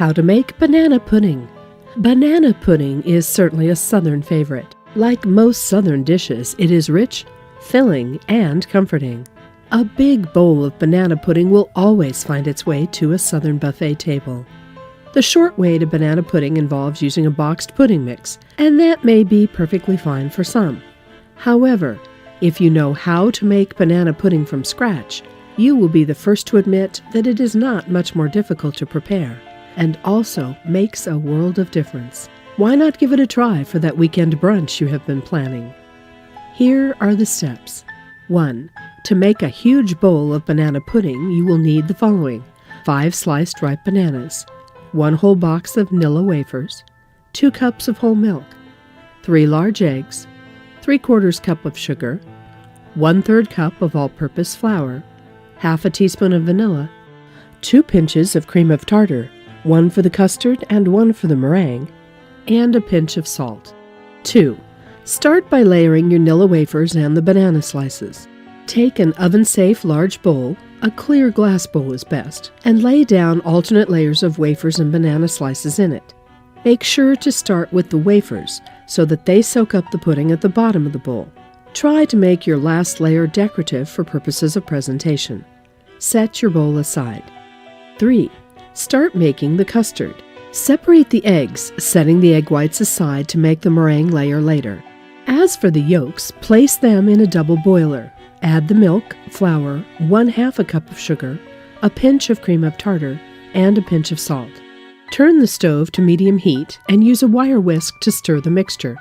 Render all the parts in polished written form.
How to make banana pudding. Banana pudding is certainly a Southern favorite. Like most Southern dishes, it is rich, filling, and comforting. A big bowl of banana pudding will always find its way to a Southern buffet table. The short way to banana pudding involves using a boxed pudding mix, and that may be perfectly fine for some. However, if you know how to make banana pudding from scratch, you will be the first to admit that it is not much more difficult to prepare, and also makes a world of difference. Why not give it a try for that weekend brunch you have been planning? Here are the steps. 1. To make a huge bowl of banana pudding, you will need the following: 5 sliced ripe bananas, 1 whole box of Nilla wafers, 2 cups of whole milk, 3 large eggs, 3/4 cup of sugar, 1/3 cup of all-purpose flour, half a teaspoon of vanilla, 2 pinches of cream of tartar, 1 for the custard and 1 for the meringue, and a pinch of salt. 2. Start by layering your Nilla wafers and the banana slices. Take an oven-safe large bowl, a clear glass bowl is best, and lay down alternate layers of wafers and banana slices in it. Make sure to start with the wafers so that they soak up the pudding at the bottom of the bowl. Try to make your last layer decorative for purposes of presentation. Set your bowl aside. 3. Start making the custard. Separate the eggs, setting the egg whites aside to make the meringue layer later. As for the yolks, place them in a double boiler. Add the milk, flour, 1/2 cup of sugar, a pinch of cream of tartar, and a pinch of salt. Turn the stove to medium heat and use a wire whisk to stir the mixture.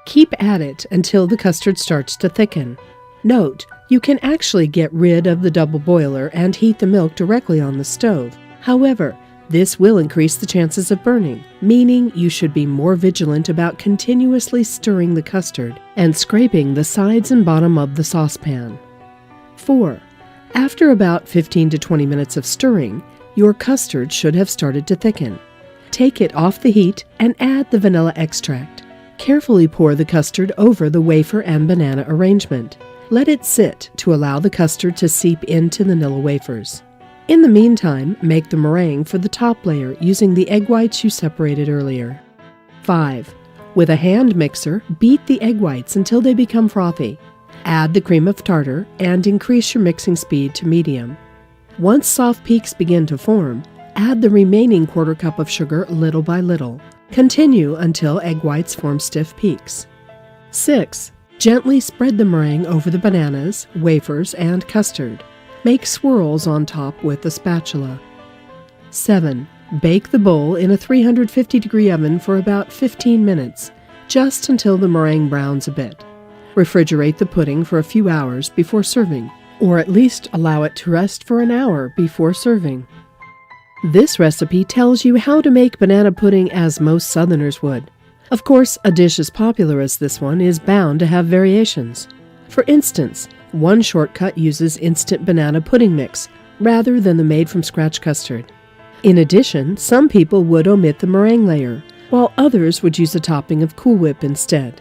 Keep at it until the custard starts to thicken. Note, you can actually get rid of the double boiler and heat the milk directly on the stove. However, this will increase the chances of burning, meaning you should be more vigilant about continuously stirring the custard and scraping the sides and bottom of the saucepan. 4. After about 15 to 20 minutes of stirring, your custard should have started to thicken. Take it off the heat and add the vanilla extract. Carefully pour the custard over the wafer and banana arrangement. Let it sit to allow the custard to seep into the Nilla wafers. In the meantime, make the meringue for the top layer using the egg whites you separated earlier. 5. With a hand mixer, beat the egg whites until they become frothy. Add the cream of tartar and increase your mixing speed to medium. Once soft peaks begin to form, add the remaining 1/4 cup of sugar little by little. Continue until egg whites form stiff peaks. 6. Gently spread the meringue over the bananas, wafers, and custard. Make swirls on top with a spatula. 7. Bake the bowl in a 350-degree oven for about 15 minutes, just until the meringue browns a bit. Refrigerate the pudding for a few hours before serving, or at least allow it to rest for an hour before serving. This recipe tells you how to make banana pudding as most Southerners would. Of course, a dish as popular as this one is bound to have variations. For instance, one shortcut uses instant banana pudding mix rather than the made-from-scratch custard. In addition, some people would omit the meringue layer, while others would use a topping of Cool Whip instead.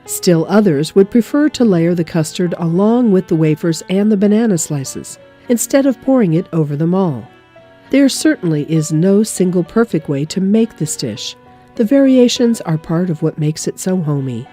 Still others would prefer to layer the custard along with the wafers and the banana slices, instead of pouring it over them all. There certainly is no single perfect way to make this dish. The variations are part of what makes it so homey.